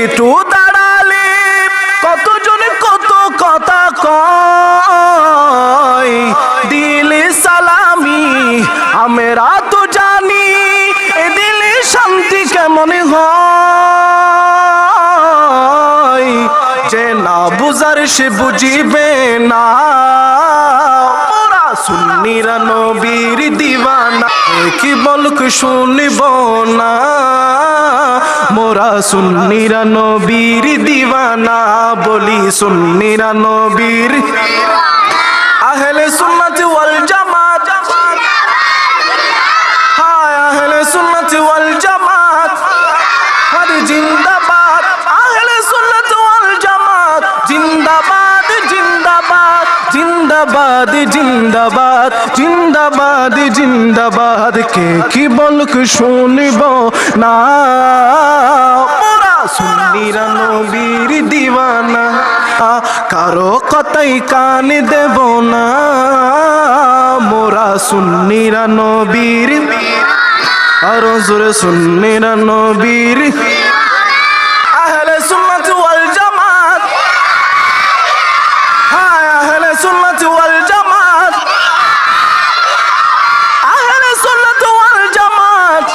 একটু দাঁড়ালে কতজন কত কথা কয়, দিলে সালামি আমরা তো জানি, এ দিলে শান্তি কেমন হয়, যে না বুঝার সে বুঝিবে না। মোরা সুন্নিরা নবীর দিওয়ানা, কি বলক শুনব না, মোরা সুন্নিরা নবীর দিওয়ানা, বলি সুন্নিরা নবীর। আহলে সুন্নাত ওয়াল জামাত, হায় আহলে সুন্নাত ওয়াল জামাত, আরে জিন্দাবাদ। আহলে সুন্নাত ওয়াল জামাত জিন্দাবাদ, জিন্দাবাদ, জিন্দাবাদ, জিন্দাবাদ, জিন্দাবাদ, জিন্দাবাদ। কে কি বলক শুনব না, মোরা সুন্নিরা নবীর দিওয়ানা, কারো কথাই কান দেব না, মোরা সুন্নিরা নবীর। আরো জোরে সুন্নিরা নবীর। আহলে সুন্নাত ওয়াল জামাত, হায় আহলে সুন্নাত ওয়াল জামাত, আহলে সুন্নাত ওয়াল জামাত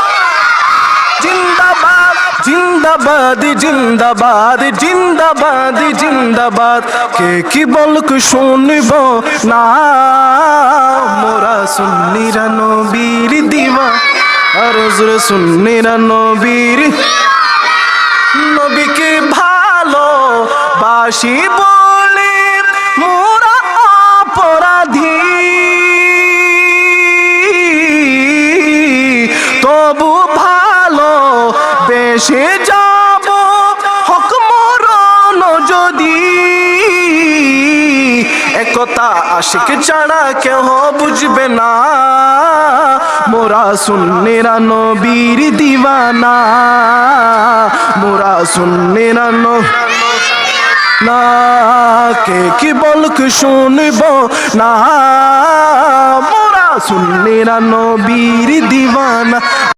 জিন্দাবাদ, জিন্দাবাদ, জিন্দাবাদ, জিন্দাবাদ, জিন্দাবাদ। কে কি বলক শুনব না, মোরা সুন্নিরা নবীর দিওয়ানা, আর জোরে সুন্নিরা নবীর। নবীকে ভালোবাসি বলে মোরা অপরাধী, তবু ভালো বেশে যাব হক মরণ যদি, একথা আশিক ছাড়া কেহ বুঝবে না, মোরা সুন্নিরা নবীর দিওয়ানা, মোরা সুন্নিরা না, কে কি বলক শুনব না, মোরা সুন্নিরা নবীর দিওয়ানা।